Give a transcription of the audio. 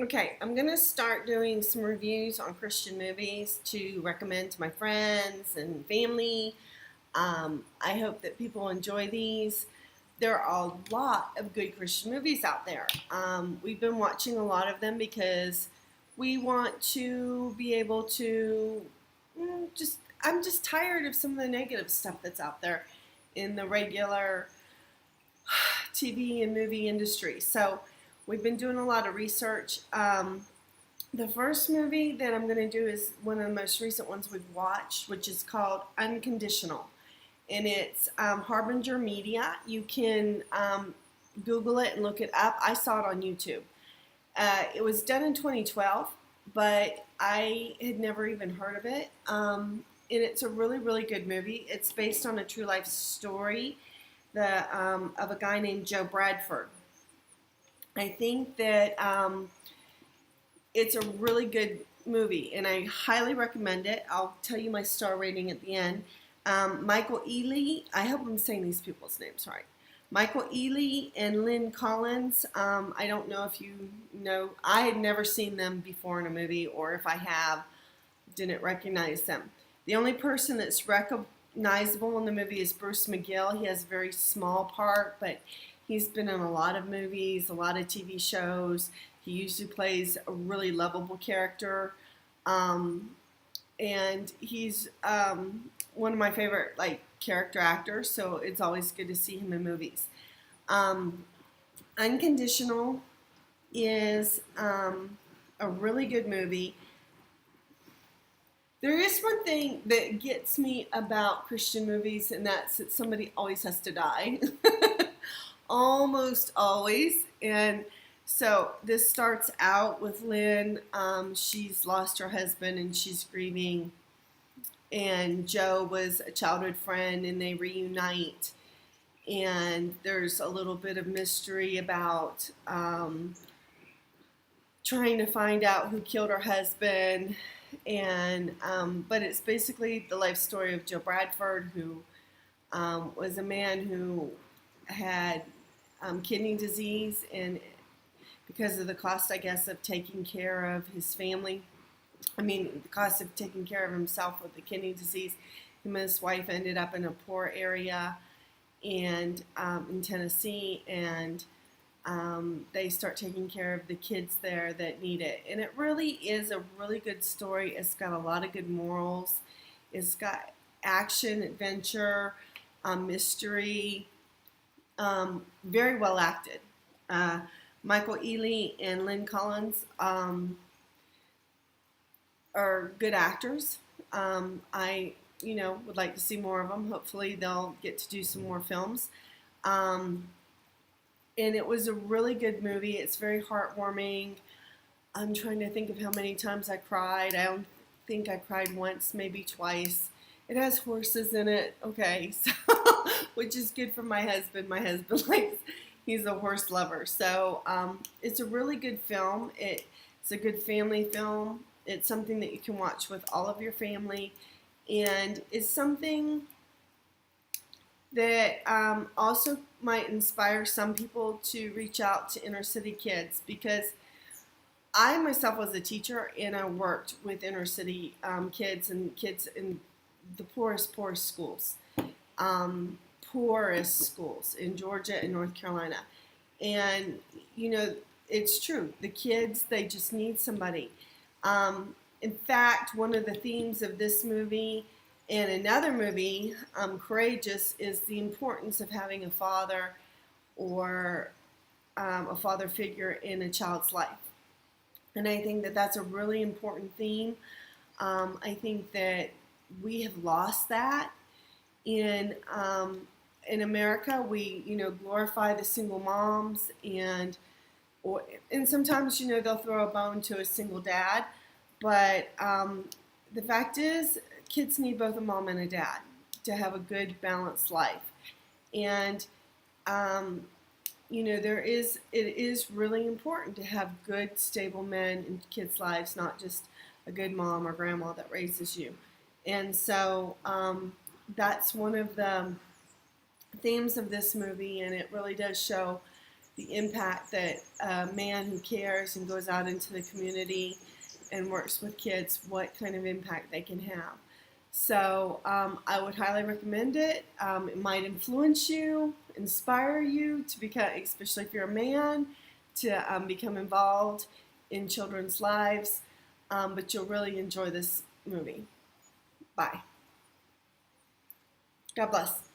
Okay, I'm going to start doing some reviews on Christian movies to recommend to my friends and family. I hope that people enjoy these. There are a lot of good Christian movies out there. We've been watching a lot of them because we want to be able to I'm just tired of some of the negative stuff that's out there in the regular TV and movie industry. So we've been doing a lot of research. The first movie that I'm going to do is one of the most recent ones we've watched, which is called Unconditional. And it's Harbinger Media. You can Google it and look it up. I saw it on YouTube. It was done in 2012, but I had never even heard of it. And it's a really, really good movie. It's based on a true life story of a guy named Joe Bradford. I think that it's a really good movie, and I highly recommend it. I'll tell you my star rating at the end. Michael Ealy, I hope I'm saying these people's names right. Michael Ealy and Lynn Collins. I don't know if you know. I had never seen them before in a movie, or if I have, didn't recognize them. The only person that's recognizable in the movie is Bruce McGill. He has a very small part, but he's been in a lot of movies, a lot of TV shows. He usually plays a really lovable character, and he's one of my favorite character actors. So it's always good to see him in movies. Unconditional is a really good movie. There is one thing that gets me about Christian movies, and that's that somebody always has to die. Almost always. And so this starts out with Lynn. She's lost her husband and she's grieving. And Joe was a childhood friend and they reunite. And there's a little bit of mystery about trying to find out who killed her husband. And but it's basically the life story of Joe Bradford, who was a man who had kidney disease, and because of the cost, I guess, of taking care of his family, the cost of taking care of himself with the kidney disease, him and his wife ended up in a poor area and in Tennessee, and they start taking care of the kids there that need it. And it really is a really good story. It's got a lot of good morals. It's got action, adventure, mystery, very well acted. Michael Ealy and Lynn Collins are good actors. I would like to see more of them. Hopefully they'll get to do some more films. And it was a really good movie. It's very heartwarming. I'm trying to think of how many times I cried. I don't think I cried once, maybe twice. It has horses in it, okay, so which is good for my husband. My husband he's a horse lover. So it's a really good film. It's a good family film. It's something that you can watch with all of your family. And it's something that also might inspire some people to reach out to inner city kids, because I myself was a teacher and I worked with inner city kids and kids in the poorest schools, poorest schools in Georgia and North Carolina. And, it's true. The kids, they just need somebody. In fact, one of the themes of this movie and another movie, Courageous, is the importance of having a father or a father figure in a child's life. And I think that that's a really important theme. I think that we have lost that in America. We glorify the single moms, and sometimes they'll throw a bone to a single dad, but the fact is kids need both a mom and a dad to have a good balanced life. And it is really important to have good, stable men in kids' lives, not just a good mom or grandma that raises you. And so that's one of the themes of this movie, and it really does show the impact that a man who cares and goes out into the community and works with kids, what kind of impact they can have. So I would highly recommend it. It might influence you, inspire you to become, especially if you're a man, to become involved in children's lives. But you'll really enjoy this movie. Bye. God bless.